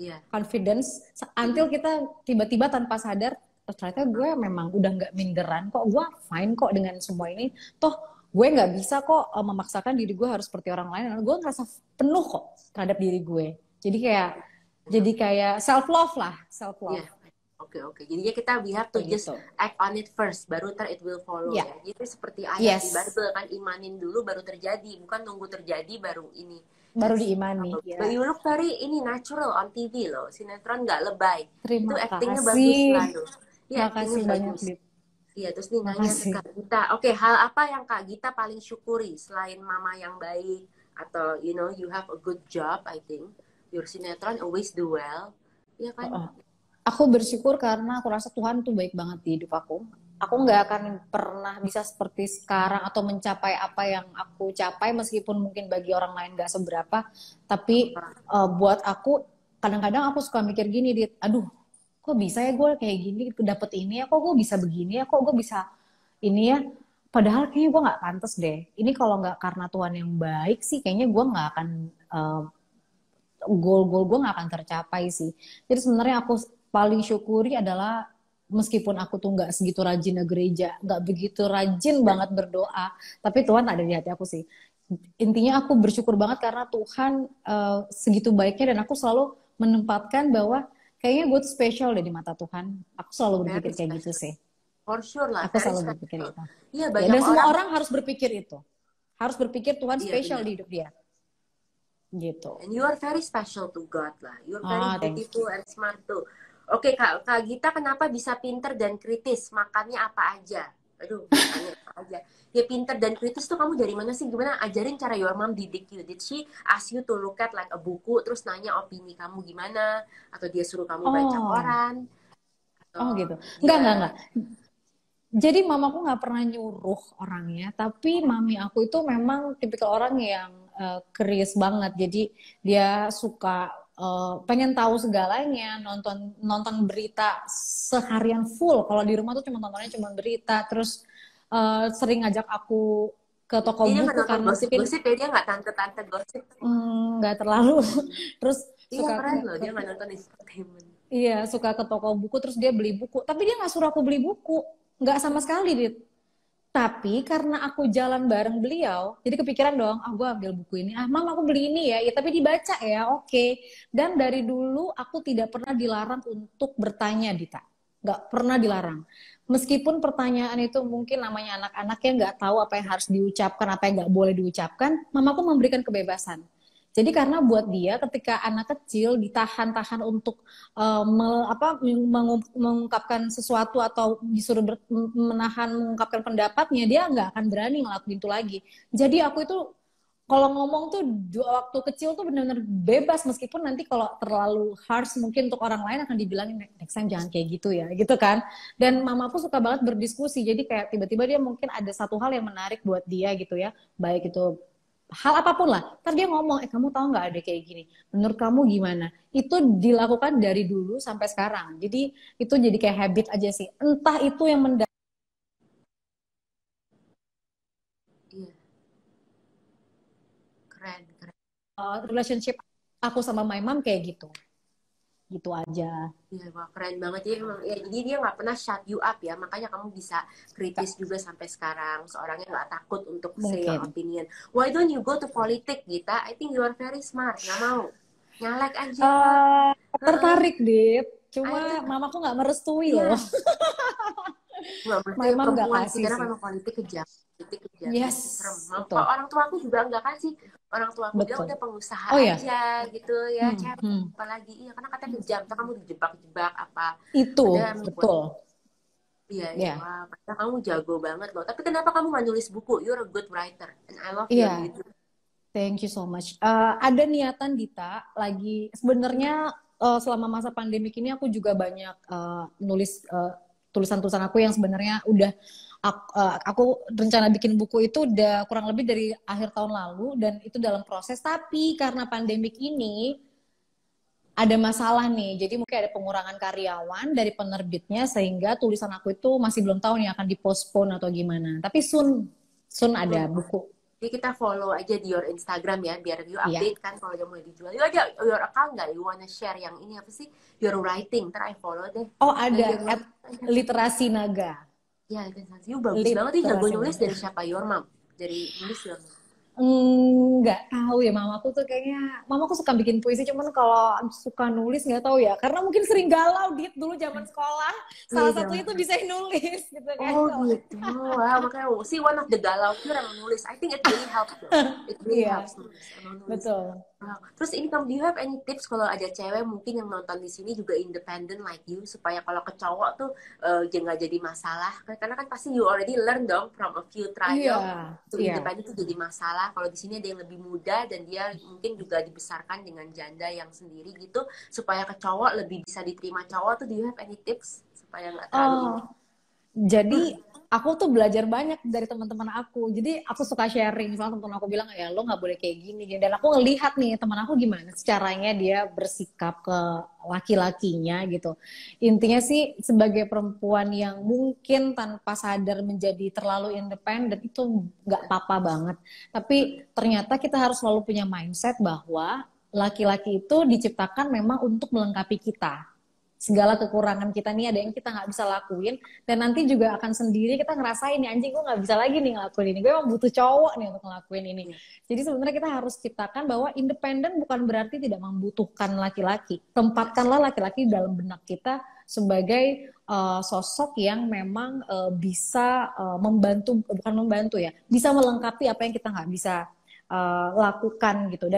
Iya. confidence until kita tiba-tiba tanpa sadar, oh, ternyata gue memang udah nggak minderan kok, gue fine kok dengan semua ini, toh gue nggak bisa kok memaksakan diri gue harus seperti orang lain, gue ngerasa penuh kok terhadap diri gue. Jadi kayak self love lah, self Iya. love. Oke, oke. Jadinya kita we have to just Gitu. act on it first, baru ntar it will follow Ya. ya. Jadi seperti ayat di Yes. Bible kan, imanin dulu baru terjadi, bukan nunggu terjadi baru ini. Baru That's diimani. But Ya. you look very ini natural on TV loh. Sinetron nggak lebay. Itu Terima actingnya bagus kasih. selalu. Iya, actingnya Makasih banyak, bagus. Dit. Iya, terus nih nanya ke Makasih. Kak Gita. Oke, hal apa yang Kak Gita paling syukuri selain mama yang baik atau you know you have a good job, I think. Your sinetron always do well. Iya kan? Oh, oh. Aku bersyukur karena aku rasa Tuhan tuh baik banget di hidup aku. Aku nggak akan pernah bisa seperti sekarang atau mencapai apa yang aku capai, meskipun mungkin bagi orang lain nggak seberapa. Tapi buat aku, kadang-kadang aku suka mikir gini, Dit, aduh, kok bisa ya gue kayak gini, dapet ini ya, kok gue bisa begini ya, kok gue bisa ini ya. Padahal kayaknya gue nggak pantas deh. Ini kalau nggak karena Tuhan yang baik sih, kayaknya gue nggak akan goal-goal gue nggak akan tercapai sih. Jadi sebenarnya aku paling syukuri adalah meskipun aku tuh nggak segitu rajin ke gereja, nggak begitu rajin banget berdoa, tapi Tuhan ada di hati aku sih. Intinya aku bersyukur banget karena Tuhan segitu baiknya, dan aku selalu menempatkan bahwa kayaknya gue tuh spesial deh di mata Tuhan. Aku selalu Very berpikir kayak gitu special. sih. For sure lah, Aku very selalu berpikir special. itu. Iya, Ya, banyak dan semua orang. orang harus berpikir itu. Harus berpikir Tuhan Iya, spesial benar. di hidup dia. Gitu. And you are very special to God lah. You are very Thank you. beautiful and smart too. Oke, Kak Gita kenapa bisa pinter dan kritis? Makannya apa aja? Aduh, makannya apa aja? Ya pinter dan kritis tuh kamu dari mana sih? Gimana ajarin cara your mom didik you? Did she ask you to look at like a buku terus nanya opini kamu gimana? Atau dia suruh kamu baca koran? Oh Atau gitu. dia... Enggak. Jadi mamaku nggak pernah nyuruh orangnya, tapi mami aku itu memang tipikal orang yang curious banget. Jadi dia suka pengen tahu segalanya, nonton berita seharian full. Kalau di rumah tuh tontonnya cuma berita. Terus sering ngajak aku ke toko Dia buku nggak nonton karena mungkin gosip-gosip ya, dia nggak tante-tante gosip. nggak terlalu. Terus Iya suka keren loh, dia nggak nonton entertainment. iya, suka ke toko buku, terus dia beli buku. Tapi dia nggak suruh aku beli buku. Nggak sama sekali, Dit. Tapi karena aku jalan bareng beliau, jadi kepikiran dong, gue ambil buku ini. Mam, aku beli ini ya. Ya, tapi dibaca ya, oke. Dan dari dulu aku tidak pernah dilarang untuk bertanya, Dita. Nggak pernah dilarang. Meskipun pertanyaan itu mungkin namanya anak-anak yang nggak tahu apa yang harus diucapkan, apa yang nggak boleh diucapkan, mamaku memberikan kebebasan. Jadi karena buat dia ketika anak kecil ditahan-tahan untuk mengungkapkan sesuatu atau disuruh mengungkapkan pendapatnya, dia nggak akan berani ngelakuin itu lagi. Jadi aku itu kalau ngomong tuh waktu kecil tuh benar-benar bebas, meskipun nanti kalau terlalu harsh mungkin untuk orang lain akan dibilangin next time jangan kayak gitu ya, gitu kan. Dan mamaku suka banget berdiskusi, jadi kayak tiba-tiba dia mungkin ada satu hal yang menarik buat dia gitu ya, baik itu hal apapun lah, ntar dia ngomong, kamu tahu nggak ada kayak gini, menurut kamu gimana? Itu dilakukan dari dulu sampai sekarang, jadi itu jadi kayak habit aja sih, entah itu yang Iya, keren, keren. relationship aku sama my mom kayak gitu, gitu aja. Iya, wah, keren banget ya emang. Ya, jadi dia nggak pernah shut you up ya, makanya kamu bisa kritis juga sampai sekarang. Seorangnya nggak takut untuk say your Mungkin. opinion. Why don't you go to politik, Gita? I think you are very smart. Nggak mau. Nyalek aja. Eh, Heeh. tertarik, Dit. I Cuma think, mamaku nggak merestui loh. iya. Nggak mesti My mom nggak perempuan sih, kasih karena sih. memang politik kejam. Politik kejam, Yes, itu serem. itu. Kalau orang tua aku juga nggak kasih. Orang tua aku bilang Betul. udah pengusaha Oh ya, aja gitu ya, cewek hmm. apalagi. Iya, karena katanya kejam. Ntar kamu dijebak-jebak apa. Itu, Padahal emang buat betul. iya, iya, Ya, wah, padahal kamu jago banget loh. Tapi kenapa kamu nggak nulis buku? You're a good writer, and I love your iya. YouTube. Thank you so much. Ada niatan Dita, lagi sebenarnya selama masa pandemik ini aku juga banyak nulis tulisan-tulisan aku yang sebenarnya udah aku rencana bikin buku itu udah kurang lebih dari akhir tahun lalu dan itu dalam proses. Tapi karena pandemik ini ada masalah nih, jadi mungkin ada pengurangan karyawan dari penerbitnya sehingga tulisan aku itu masih belum tahu nih akan dipospon atau gimana. Tapi soon ada Hmm. buku. Jadi kita follow aja di your Instagram ya, biar you Iya. update kan kalau udah mulai dijual. You ada your account nggak? You wanna share yang ini apa sih? Your writing, ntar I follow deh. Oh, Yang ada your at Literasi Naga. ya, you bagus banget nih, jago Literasi nulis. Naga. Dari siapa? Your mom? Dari nulis your mom? Nggak tahu ya, mamaku tuh kayaknya mamaku suka bikin puisi, cuman kalau suka nulis nggak tahu ya, karena mungkin sering galau dit dulu zaman sekolah, Iya, salah satunya jangan. tuh bisa nulis gitu kan. Oh gitu, wow, makanya see one of the galau tuh emang nulis. I think it really helps though. It really Iya, helps nulis, emang nulis. betul. Wow. Terus ini kamu, do you have any tips kalau ada cewek mungkin yang nonton di sini juga independent like you, supaya kalau ke cowok tuh nggak jadi masalah? Karena kan pasti you already learn dong from a few Iya, trial to iya. independent tuh jadi masalah. Kalau di sini ada yang lebih muda dan dia mungkin juga dibesarkan dengan janda yang sendiri gitu, supaya ke cowok lebih bisa diterima cowok tuh, do you have any tips supaya nggak terlalu ini? Oh, jadi aku tuh belajar banyak dari teman-teman aku. Jadi aku suka sharing. Misalnya teman aku bilang ya lo nggak boleh kayak gini, gini. Dan aku ngelihat nih teman aku gimana caranya dia bersikap ke laki-lakinya gitu. Intinya sih sebagai perempuan yang mungkin tanpa sadar menjadi terlalu independen itu nggak apa-apa banget. Tapi ternyata kita harus selalu punya mindset bahwa laki-laki itu diciptakan memang untuk melengkapi kita, segala kekurangan kita nih ada yang kita nggak bisa lakuin dan nanti juga akan sendiri kita ngerasain nih anjing gue nggak bisa lagi nih ngelakuin ini, gue emang butuh cowok nih untuk ngelakuin ini. Jadi sebenarnya kita harus ciptakan bahwa independen bukan berarti tidak membutuhkan laki-laki, tempatkanlah laki-laki dalam benak kita sebagai sosok yang memang bisa membantu, bukan membantu ya, bisa melengkapi apa yang kita nggak bisa lakukan gitu.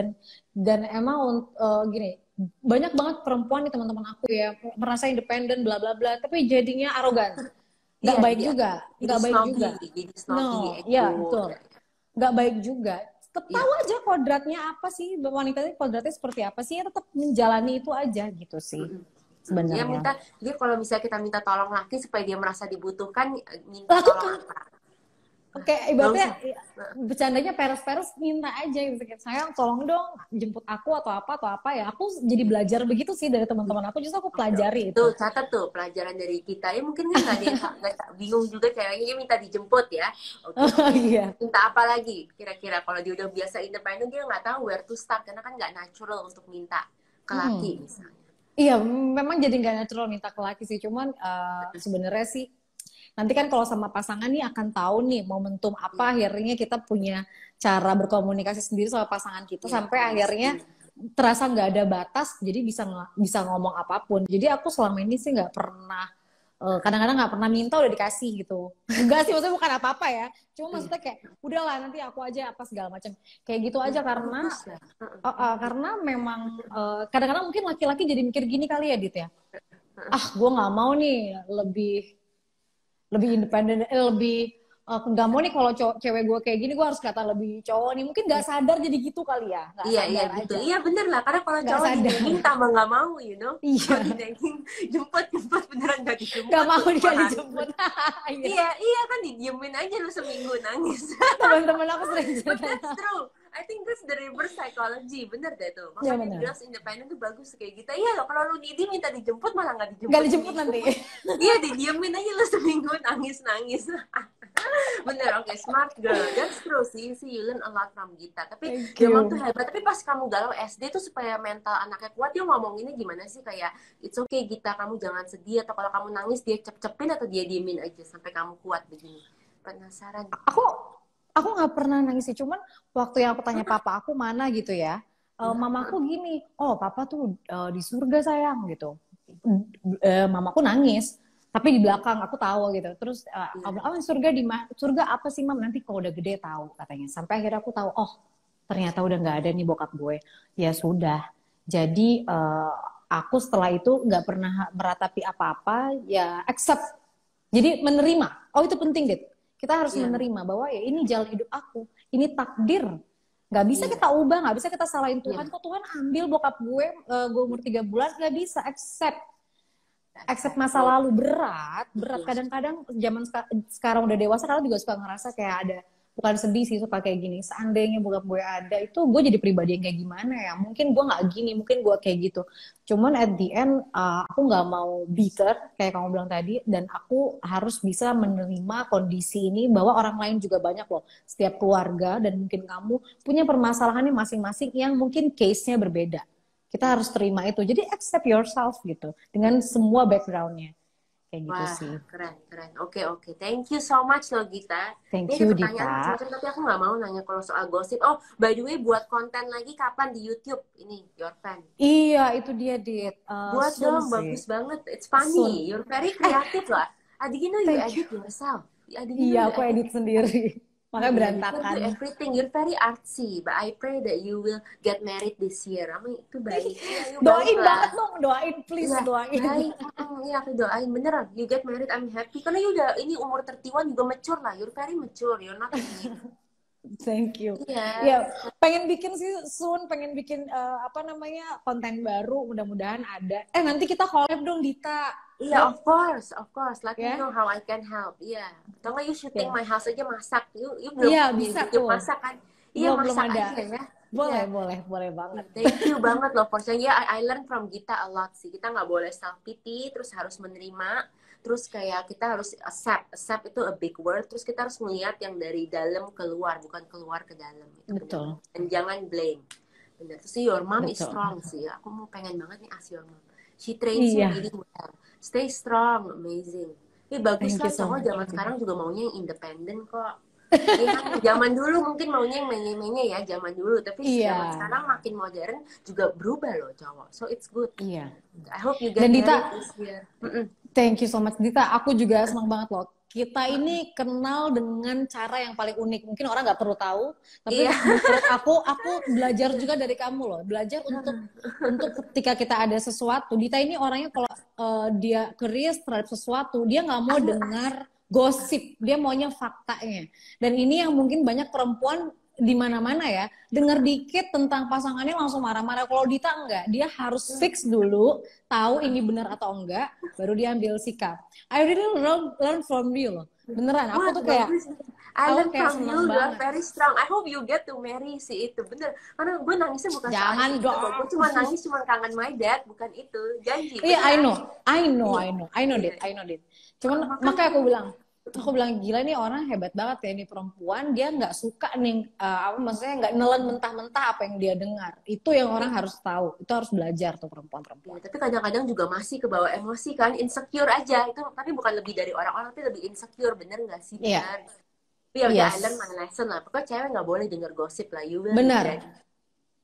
Dan emang gini, banyak banget perempuan nih teman-teman aku ya merasa independen bla bla bla tapi jadinya arogan, nggak Iya, baik juga, jadi nggak baik snobby, juga. jadi snobby, No, ya ego. betul, Ya, nggak baik juga. Tetap iya. tahu aja kodratnya apa sih, wanita ini kodratnya seperti apa sih, ya tetap menjalani itu aja gitu sih Mm-mm. Dia sebenarnya. minta, dia kalau misalnya kita minta tolong laki supaya dia merasa dibutuhkan, minta tolong Lakukan. apa? Oke, Nggak ibaratnya usah. bercandanya peres-peres minta aja gitu. Kayak, sayang tolong dong jemput aku atau apa ya. Aku jadi belajar begitu sih dari teman-teman aku, justru aku Oke, oke. pelajari Tuh, itu. catat tuh pelajaran dari kita. Ya mungkin kan nggak ada yang bingung juga ceweknya, dia minta dijemput ya. Oke, oke. Iya. Minta apa lagi? Kira-kira kalau dia udah biasa independen, dia nggak tahu where to start. Karena kan nggak natural untuk minta ke laki Mm-mm. misalnya. Iya, memang jadi nggak natural minta ke laki sih. Cuman sebenarnya sih nanti kan kalau sama pasangan nih akan tahu nih momentum apa Iya, akhirnya kita punya cara berkomunikasi sendiri sama pasangan kita iya, sampai akhirnya chemistry. terasa nggak ada batas, jadi bisa ngomong apapun. Jadi aku selama ini sih nggak pernah kadang-kadang nggak pernah minta udah dikasih gitu. Enggak sih, maksudnya bukan apa-apa ya. Cuma Iya, maksudnya kayak udahlah nanti aku aja apa segala macam. Kayak gitu aja iya, karena bagus lah. karena memang kadang-kadang mungkin laki-laki jadi mikir gini kali ya Dit ya. Ah, gue nggak mau nih lebih lebih independen, lebih nggak mau nih kalau cewek gue kayak gini gue harus kelihatan lebih cowok nih. Mungkin nggak sadar jadi gitu kali ya, nggak Iya, iya sadar gitu. aja, Iya bener lah, karena kalau nggak cowok di sadar. nagging tambah nggak mau, you know. Kalau di Iya, nagging jemput beneran nggak nggak dijemput mau tuh dia dimarahin. dijemput. Iya, Iya, iya kan didiemin aja lu seminggu nangis. teman-teman aku sering But cerita. that's true. I think that's the reverse psychology. Bener deh tuh. Ya Makanya benar, girls independent tuh bagus kayak gitu. Iya loh, kalau lu needy minta dijemput malah nggak nggak dijemput dijemput seminggu. nanti. Iya, didiemin aja lu seminggu nangis-nangis. Bener, oke, smart girl. That's true sih. You learn a lot from Gita. Tapi Thank your mom tuh you. hebat. Tapi pas kamu galau SD tuh supaya mental anaknya kuat, dia ngomonginnya gimana sih? Kayak, it's okay Gita, kamu jangan sedih. Atau kalau kamu nangis, dia cep-cepin atau dia diemin aja sampai kamu kuat begini. Penasaran. Aku aku nggak pernah nangis sih, cuman waktu yang aku tanya papa aku mana gitu ya, mamaku gini, oh papa tuh di surga sayang gitu. Mamaku nangis, tapi di belakang aku tahu gitu. Terus aku bilang, oh surga di mana? Surga apa sih mam? Nanti kalau udah gede tahu katanya. Sampai akhirnya aku tahu, oh ternyata udah nggak ada nih bokap gue. Ya sudah. Jadi aku setelah itu nggak pernah meratapi apa-apa, ya accept. Jadi menerima. Oh itu penting deh. Kita harus Iya, menerima bahwa ya ini jalan hidup aku, ini takdir. Nggak bisa iya, kita ubah, nggak bisa kita salahin iya. Tuhan. Kok Tuhan ambil bokap gue umur 3 bulan, nggak bisa accept masa Betul, lalu. Berat betul. kadang-kadang zaman sekarang udah dewasa, kadang juga suka ngerasa kayak ada, bukan sedih sih, suka kayak gini, seandainya bokap gue ada, itu gue jadi pribadi yang kayak gimana ya, mungkin gue nggak gini, mungkin gue kayak gitu. Cuman at the end aku nggak mau bitter kayak kamu bilang tadi, dan aku harus bisa menerima kondisi ini bahwa orang lain juga banyak loh, setiap keluarga, dan mungkin kamu punya permasalahannya masing-masing yang mungkin case-nya berbeda. Kita harus terima itu. Jadi accept yourself gitu. Dengan semua backgroundnya. Kayak gitu Wah, sih. keren, keren. Oke, oke. Thank you so much loh, Gita. Ini Thank ada you, pertanyaan Dita. macam-macam, tapi aku nggak mau nanya kalau soal gosip. Oh, by the way, buat konten lagi kapan di YouTube? Ini, Your Fan. Iya, itu dia, Dit. Buat Soon dong, sih. bagus banget. It's Soon. funny. You're very creative lah. I didn't know you Thank you. edit yourself. I didn't know Iya, you aku edit. edit sendiri. Makanya Iya, you can do berantakan. everything. You're very artsy. But I pray that you will get married this year. Amin, itu baik. Iya, you baik Doain banget lah. dong, doain. Please, Iya, doain. baik. Iya, aku doain beneran. You get married, I'm happy. Karena you udah ini umur 31 juga mature lah. You're very mature. You're not a kid. Thank you. Iya. Ya, pengen bikin sih soon, pengen bikin apa namanya, konten baru, mudah-mudahan ada. Nanti kita collab dong, Dita. Iya, Yuk, of course, of course. Let me ya. know how I can help. Iya. Atau nggak you shooting Ya. my house aja masak. You belum Iya, di bisa YouTube tuh. masak kan? Iya, Belum masak ada. aja ya. Iya. Boleh banget. Thank you banget loh for sharing. Yeah, I learn from Gita a lot sih. Kita nggak boleh self pity, terus harus menerima, terus kayak kita harus accept. Accept itu a big word. Terus kita harus melihat yang dari dalam keluar, bukan keluar ke dalam. Itu Betul. benar. Dan jangan blame. Benar. Terus your mom is Betul. strong sih. Aku mau pengen banget nih ask your mom. She trains you Iya. really well. Stay strong, amazing. Bagus Thank lah, you so cowok much. zaman sekarang juga maunya yang independen kok. Iya, zaman dulu mungkin maunya yang menye-menye ya, zaman dulu. Tapi zaman Iya. sekarang makin modern juga berubah loh cowok. So it's good. Iya. I hope you get Dan married Dita, this year. thank you so much Dita. Aku juga senang banget loh. Kita ini kenal dengan cara yang paling unik. Mungkin orang nggak perlu tahu, tapi Iya. menurut aku belajar juga dari kamu loh. Belajar untuk ketika kita ada sesuatu. Dita ini orangnya kalau dia curious terhadap sesuatu, dia nggak mau dengar gosip, dia maunya faktanya. Dan ini yang mungkin banyak perempuan di mana-mana ya, dengar dikit tentang pasangannya langsung marah-marah. Kalau Dita enggak, dia harus fix dulu, tahu ini benar atau enggak, baru dia ambil sikap. I really learn from you loh. Beneran, aku Wah, tuh kayak, bagus. I learn kayak from you, seneng you are banget. very strong. I hope you get to marry si itu, bener. Karena gue nangisnya bukan soal Jangan itu, dong. gue cuma nangis, cuma kangen my dad, bukan itu. Janji. Iya, beneran. I know, Iya. I know, Dit. Cuman Makanya makanya aku bilang gila nih orang hebat banget ya, ini perempuan, dia nggak suka nih maksudnya nggak nelen mentah-mentah apa yang dia dengar. Itu yang orang harus tahu, itu harus belajar tuh perempuan-perempuan. Ya, tapi kadang-kadang juga masih kebawa emosi kan, insecure aja itu, tapi bukan lebih dari orang-orang, tapi lebih insecure, bener nggak sih? Iya. Bener. Tapi ya udah, Yes. I learn my lesson lah. Pokoknya cewek nggak boleh denger gosip lah, you will Benar. regret.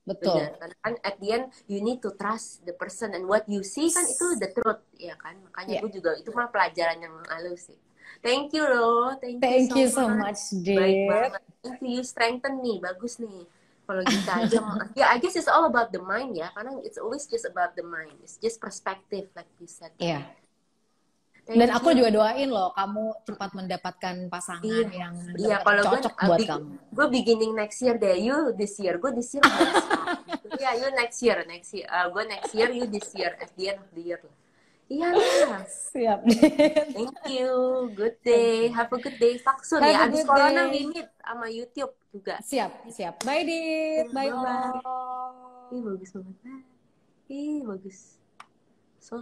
Betul. Bener. Karena kan at the end you need to trust the person and what you see kan itu the truth, ya kan? Makanya Yeah. gue juga itu mah pelajaran yang lalu sih. Thank you loh, Thank you so much, Baik Dit. banget. Thank you, strengthen nih, bagus nih. Kalau kita aja, ya I guess it's all about the mind ya, karena it's always just about the mind. It's just perspective like you said. Iya. Dan Thank aku you. juga doain loh kamu cepat mendapatkan pasangan Iya, yang iya. Kalau gue, cocok buat kamu. gue beginning next year deh. You this year, gue this year belum siap. Gitu. Iya, you next year, next year. Gue next year, you this year, at the end of the year lah. Iyalah. Siap. Thank you. Good Thank day. you. Have a good day. Vaksun Have a ya. Abis good corona we day. meet sama YouTube juga. Siap, siap. Bye, Dit. Bye, Bye bye. Ih all. bagus banget. Ih bagus. So